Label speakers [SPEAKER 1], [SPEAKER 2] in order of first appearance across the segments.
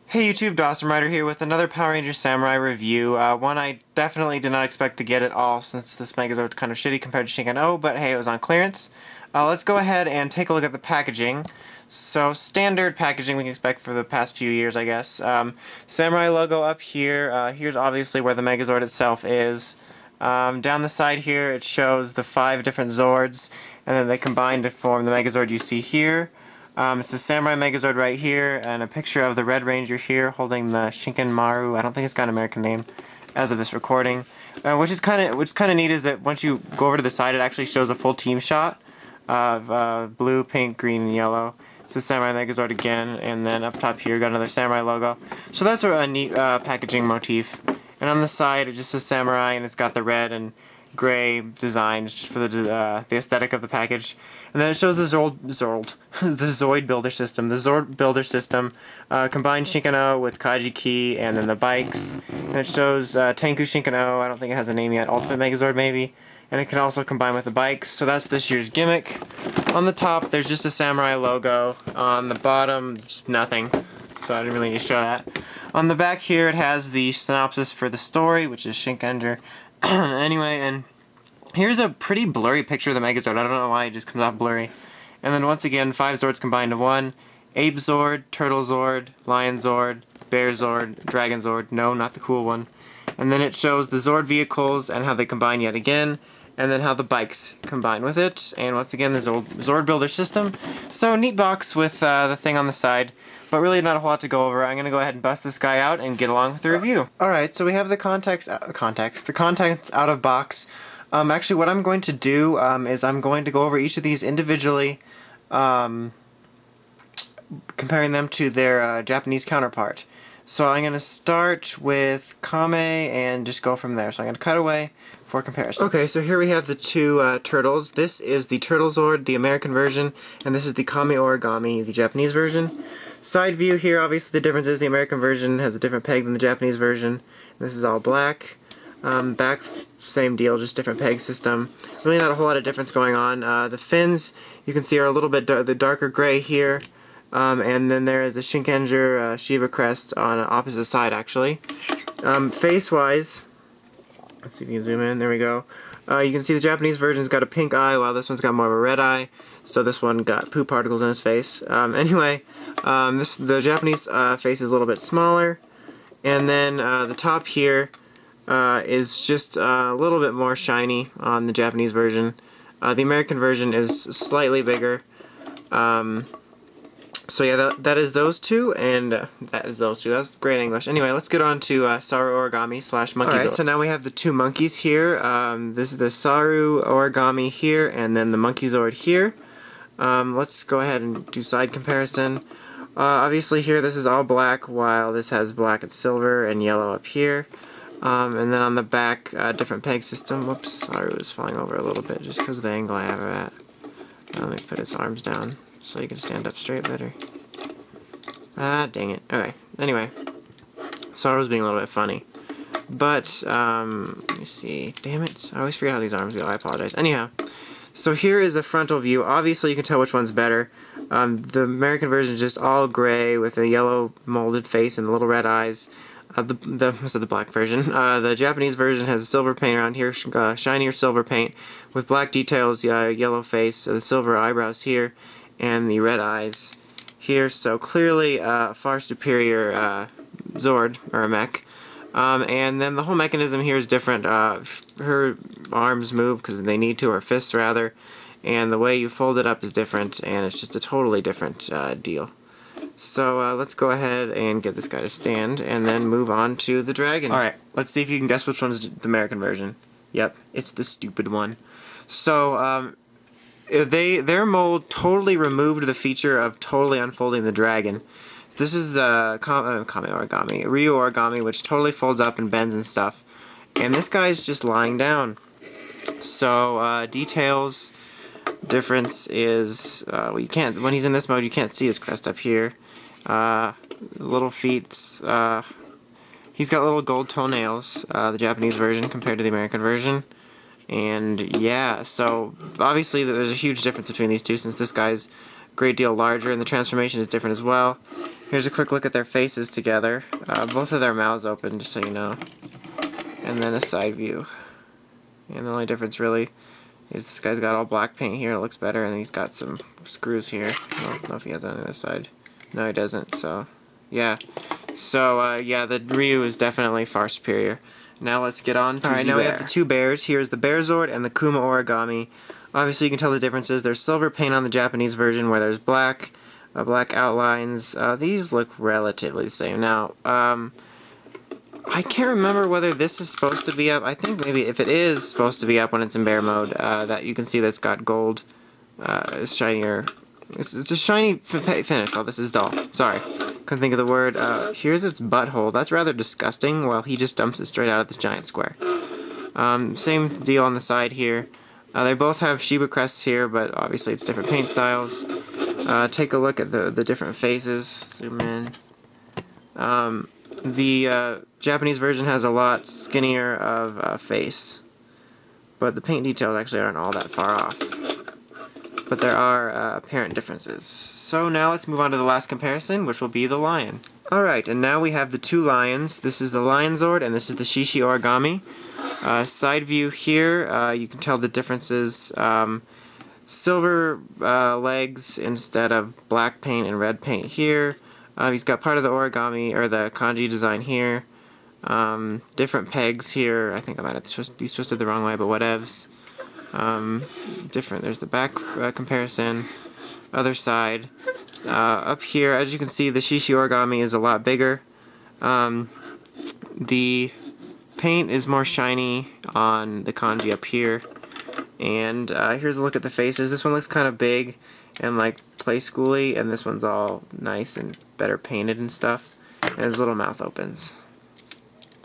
[SPEAKER 1] Hey YouTube, Dawson Rider here with another Power Rangers Samurai review. One I definitely did not expect to get at all since this Megazord's kind of shitty compared to Shinken-oh, but hey, it was on clearance. Let's go ahead and take a look at the packaging. So, standard packaging we can expect for the past few years, I guess. Samurai logo up here. Here's obviously where the Megazord itself is. Down the side here it shows the 5 different Zords, and then they combine to form the Megazord you see here. It's the Samurai Megazord right here, and a picture of the Red Ranger here holding the Shinken-maru. I don't think it's got an American name as of this recording. What's kind of neat is that once you go over to the side, it actually shows a full team shot of blue, pink, green, and yellow. It's the Samurai Megazord again, and then up top here got another Samurai logo. So that's a neat packaging motif. And on the side, it just says Samurai, and it's got the red and gray designs just for the aesthetic of the package. And then it shows the Zoid builder system. The Zord builder system combines Shinken-oh with Kaiji Ki and then the bikes. And it shows Tenku Shinken-oh, I don't think it has a name yet, Ultimate Megazord maybe. And it can also combine with the bikes, so that's this year's gimmick. On the top, there's just a Samurai logo. On the bottom, just nothing. So I didn't really need to show that. On the back here, it has the synopsis for the story, which is Shinkenger. Anyway, and here's a pretty blurry picture of the Megazord. I don't know why it just comes off blurry. And then once again, 5 Zords combined to one. Ape Zord, Turtle Zord, Lion Zord, Bear Zord, Dragon Zord. No, not the cool one. And then it shows the Zord vehicles and how they combine yet again. And then how the bikes combine with it. And once again, the Zord builder system. So, neat box with the thing on the side. But really not a whole lot to go over. I'm going to go ahead and bust this guy out and get along with the review. Alright, so we have the contents out of box. Actually, what I'm going to do is I'm going to go over each of these individually, comparing them to their Japanese counterpart. So I'm going to start with Kame and just go from there. So I'm going to cut away for comparison. Okay, so here we have the two turtles. This is the Turtle Zord, the American version, and this is the Kame Origami, the Japanese version. Side view here, obviously the difference is the American version has a different peg than the Japanese version. This is all black. Back, same deal, just different peg system. Really not a whole lot of difference going on. The fins, you can see, are a little bit the darker gray here. And then there is a Shinkenger Shiba crest on the opposite side, actually. Face-wise, let's see if you can zoom in, there we go. You can see the Japanese version's got a pink eye, while this one's got more of a red eye. So this one got poop particles in his face. Anyway, the Japanese face is a little bit smaller. And then the top here is just a little bit more shiny on the Japanese version. The American version is slightly bigger. So yeah, that is those two, and that is those two. That's great English. Anyway, let's get on to Saru Origami / Monkey Zord. Alright, so now we have the two monkeys here. This is the Saru Origami here, and then the Monkey Zord here. Let's go ahead and do side comparison. Obviously here this is all black, while this has black and silver and yellow up here. And then on the back, different peg system. Whoops, Saru is falling over a little bit just because of the angle I have it at. Let me put his arms down so you can stand up straight better. Ah, dang it. Okay, anyway. Saru's being a little bit funny. But, let me see. Damn it. I always forget how these arms go. I apologize. Anyhow. So here is a frontal view. Obviously you can tell which one's better. The American version is just all gray with a yellow molded face and little red eyes. The black version. The Japanese version has a silver paint around here, shinier silver paint with black details, yellow face, the silver eyebrows here, and the red eyes here. So clearly far superior Zord, or a mech. And then the whole mechanism here is different. Her arms move because they need to, or fists rather, and the way you fold it up is different, and it's just a totally different deal. So let's go ahead and get this guy to stand, and then move on to the dragon. Alright, let's see if you can guess which one's the American version. Yep, it's the stupid one. So, their mold totally removed the feature of totally unfolding the dragon. This is Kame Origami, Ryu Origami, which totally folds up and bends and stuff. And this guy's just lying down. So, details, difference is, well, you can't, when he's in this mode, you can't see his crest up here. Little feet, he's got little gold toenails, the Japanese version compared to the American version. And yeah, so obviously there's a huge difference between these two, since this guy's great deal larger, and the transformation is different as well. Here's a quick look at their faces together. Both of their mouths open, just so you know. And then a side view. And the only difference really is this guy's got all black paint here, it looks better, and he's got some screws here. I don't know if he has that on the other side. No, he doesn't, so yeah. So, yeah, the Ryu is definitely far superior. Now let's get on to Alright, now we have the two bears. Here's the Megazord and the Kuma Origami. Obviously you can tell the differences. There's silver paint on the Japanese version where there's black, black outlines. These look relatively the same. Now, I can't remember whether this is supposed to be up. I think maybe if it is supposed to be up when it's in bear mode, that you can see that it's got gold. It's shinier. It's a shiny finish. Oh, this is dull. Sorry. Couldn't think of the word. Here's its butthole. That's rather disgusting. Well, he just dumps it straight out of this giant square. Same deal on the side here. They both have Shiba crests here, but obviously it's different paint styles. Take a look at the different faces. Zoom in. The Japanese version has a lot skinnier of face, but the paint details actually aren't all that far off. But there are apparent differences. So now let's move on to the last comparison, which will be the lion. Alright, and now we have the two lions. This is the Lion Zord, and this is the Shishi Origami. Side view here, you can tell the differences. Silver legs instead of black paint and red paint here. He's got part of the origami, or the kanji design here. Different pegs here. I think I might have these twisted the wrong way, but whatevs. Different. There's the back comparison. Other side. Up here, as you can see, the Shishi Origami is a lot bigger. The paint is more shiny on the kanji up here. And here's a look at the faces. This one looks kind of big and like play schooly, and this one's all nice and better painted and stuff. And his little mouth opens.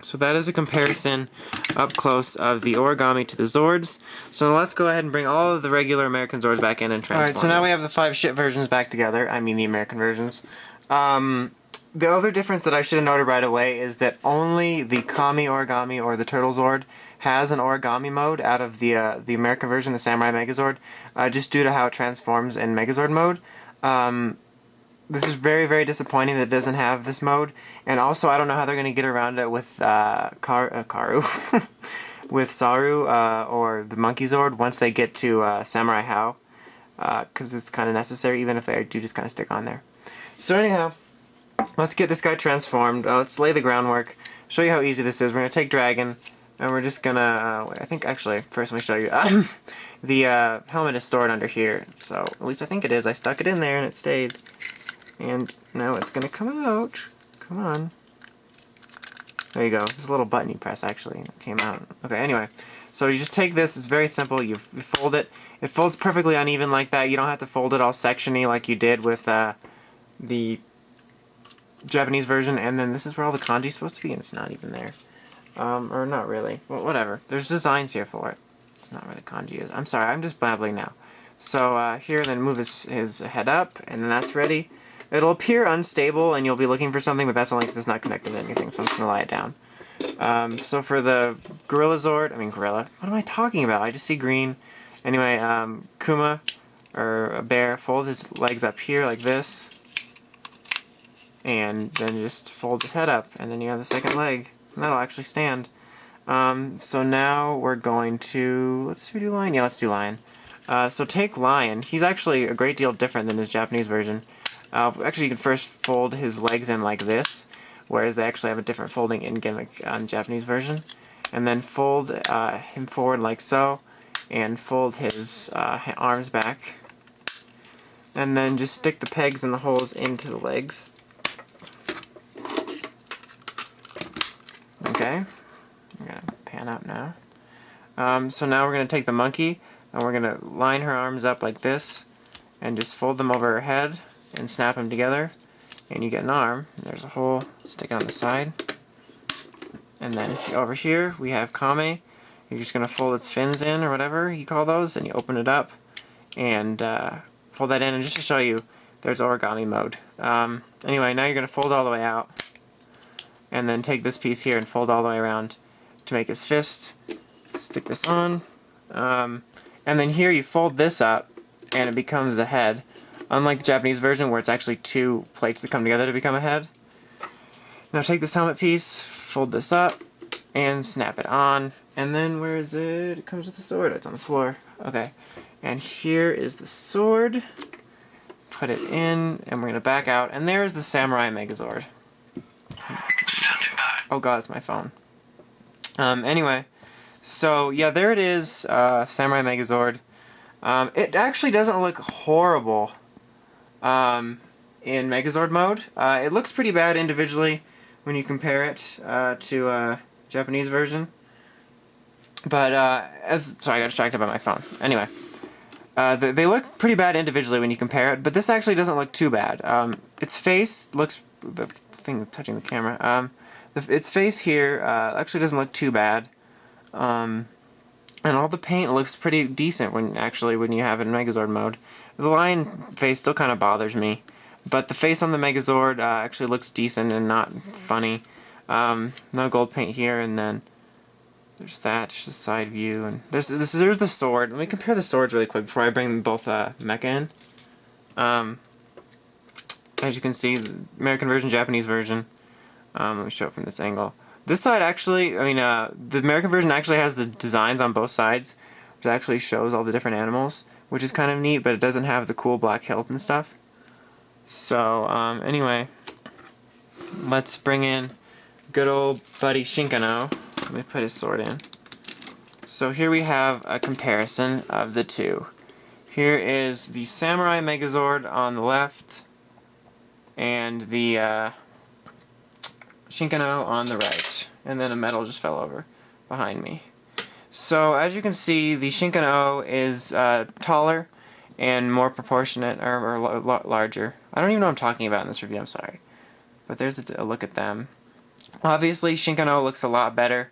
[SPEAKER 1] So that is a comparison up close of the origami to the Zords. So let's go ahead and bring all of the regular American Zords back in and transform. Alright, so now we have the 5 shit versions back together. I mean the American versions. The other difference that I should have noted right away is that only the Kami Origami, or the Turtle Zord, has an Origami mode out of the American version, the Samurai Megazord, just due to how it transforms in Megazord mode. This is very, very disappointing that it doesn't have this mode, and also I don't know how they're going to get around it with Karu, with Saru, or the Monkey Zord once they get to Samurai Hao, because it's kind of necessary, even if they do just kind of stick on there. So anyhow, let's get this guy transformed. Let's lay the groundwork, show you how easy this is. We're going to take Dragon, and we're just going to, I think actually, first let me show you. The helmet is stored under here, so at least I think it is. I stuck it in there and it stayed. And now it's going to come out. Come on. There you go. There's a little button you press, actually. It came out. Okay, anyway. So you just take this. It's very simple. You fold it. It folds perfectly uneven like that. You don't have to fold it all section-y like you did with the Japanese version. And then this is where all the kanji is supposed to be, and it's not even there. Or not really. Well, whatever. There's designs here for it. It's not where the kanji is. I'm sorry. I'm just babbling now. So here, then move his head up, and then that's ready. It'll appear unstable, and you'll be looking for something, but that's only because it's not connected to anything, so I'm just going to lie it down. So for the Gorilla Zord, what am I talking about? I just see green. Anyway, Kuma, or a bear, fold his legs up here like this, and then just fold his head up, and then you have the second leg, and that'll actually stand. So now we're going to, let's do Lion? Yeah, let's do Lion. So take Lion. He's actually a great deal different than his Japanese version. Actually, you can first fold his legs in like this, whereas they actually have a different folding in gimmick on the Japanese version. And then fold him forward like so, and fold his arms back. And then just stick the pegs and the holes into the legs. Okay, I'm going to pan out now. So now we're going to take the monkey, and we're going to line her arms up like this, and just fold them over her head, and snap them together, and you get an arm. There's a hole, stick it on the side. And then over here we have Kame. You're just going to fold its fins in, or whatever you call those, and you open it up, and fold that in, and just to show you, there's Origami Mode. Anyway, now you're going to fold all the way out, and then take this piece here and fold all the way around to make his fist. Stick this on, and then here you fold this up, and it becomes the head. unlike the Japanese version where it's actually two plates that come together to become a head. Now take this helmet piece, fold this up, and snap it on. And then where is it? It comes with the sword. It's on the floor. Okay. And here is the sword. Put it in, and we're going to back out. And there is the Samurai Megazord. Oh god, it's my phone. Anyway, so yeah, there it is, Samurai Megazord. It actually doesn't look horrible in Megazord mode. It looks pretty bad individually when you compare it to Japanese version. But sorry, I got distracted by my phone. Anyway, they look pretty bad individually when you compare it, but this actually doesn't look too bad. Its face looks, the thing touching the camera, its face here actually doesn't look too bad. And all the paint looks pretty decent when you have it in Megazord mode. The lion face still kind of bothers me, but the face on the Megazord actually looks decent and not funny. No gold paint here, and then there's that, just a side view, and there's the sword. Let me compare the swords really quick before I bring them both mecha in. As you can see, the American version, Japanese version. Let me show it from this angle. This side actually, I mean, the American version actually has the designs on both sides, which actually shows all the different animals, which is kind of neat, but it doesn't have the cool black hilt and stuff. So, anyway, let's bring in good old buddy Shinken-oh. Let me put his sword in. So here we have a comparison of the two. Here is the Samurai Megazord on the left, and the Shinken-oh on the right. And then a medal just fell over behind me. So as you can see, the Shinken-oh is taller and more proportionate, or larger. I don't even know what I'm talking about in this review, I'm sorry. But there's a look at them. Obviously, Shinken-oh looks a lot better.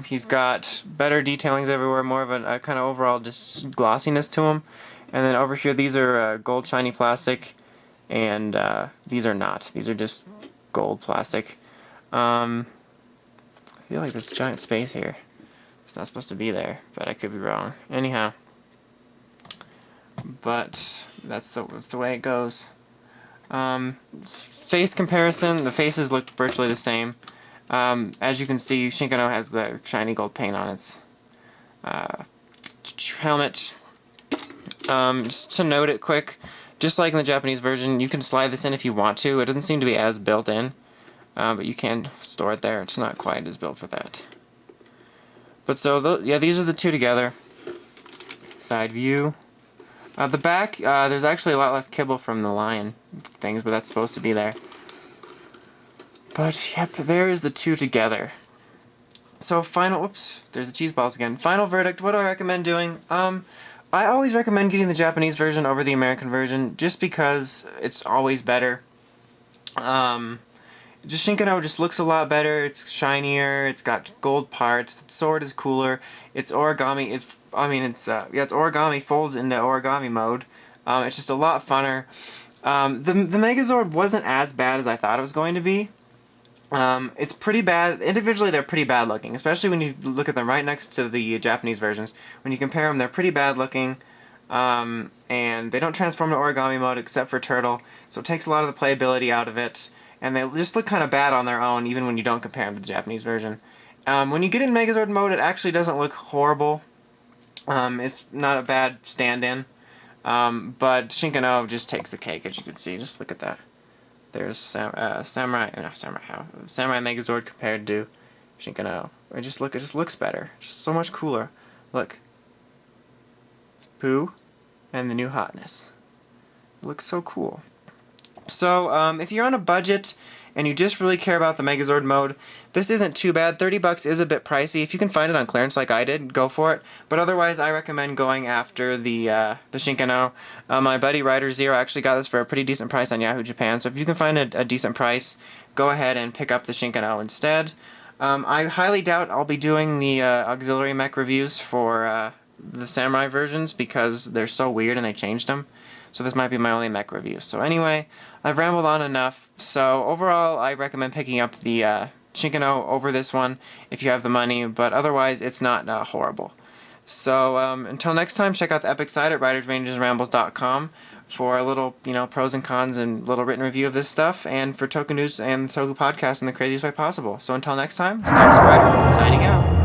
[SPEAKER 1] He's got better detailings everywhere, more of a kind of overall just glossiness to him. And then over here, these are gold shiny plastic, and these are not. These are just gold plastic. I feel like there's giant space here. It's not supposed to be there, but I could be wrong. Anyhow, but that's the way it goes. Face comparison, the faces look virtually the same. As you can see, Shinken-oh has the shiny gold paint on its helmet. Just to note it quick, just like in the Japanese version, you can slide this in if you want to. It doesn't seem to be as built in, but you can store it there. It's not quite as built for that. But so, yeah, these are the two together. Side view. The back, there's actually a lot less kibble from the lion things, but that's supposed to be there. But, yep, there is the two together. So, whoops, there's the cheese balls again. Final verdict, what do I recommend doing? I always recommend getting the Japanese version over the American version, just because it's always better. Just Shinken-oh just looks a lot better, it's shinier, it's got gold parts, the sword is cooler, it's origami, it's origami folds into Origami Mode. It's just a lot funner. The Megazord wasn't as bad as I thought it was going to be. It's pretty bad. Individually, they're pretty bad looking, especially when you look at them right next to the Japanese versions. When you compare them, they're pretty bad looking, and they don't transform to Origami Mode except for Turtle, so it takes a lot of the playability out of it, and they just look kind of bad on their own, even when you don't compare them to the Japanese version. When you get in Megazord mode, it actually doesn't look horrible. It's not a bad stand-in, but Shinken-oh just takes the cake, as you can see. Just look at that. There's Samurai Megazord compared to Shinken-oh. It just looks better. Just so much cooler. Look. Poo and the new hotness. It looks so cool. So, if you're on a budget and you just really care about the Megazord mode, this isn't too bad. 30 bucks is a bit pricey. If you can find it on clearance like I did, go for it. But otherwise, I recommend going after the Shinken-oh. My buddy Rider Zero actually got this for a pretty decent price on Yahoo Japan. So if you can find a decent price, go ahead and pick up the Shinken-oh instead. I highly doubt I'll be doing the auxiliary mech reviews for the Samurai versions because they're so weird and they changed them. So this might be my only mech review. So anyway, I've rambled on enough. So overall, I recommend picking up the Shinken-oh over this one if you have the money, but otherwise it's not horrible. So until next time, check out the epic site at writersrangersrambles.com for a little, pros and cons and little written review of this stuff, and for Toku News and the Toku Podcast in the craziest way possible. So until next time, Stacks Rider, signing out.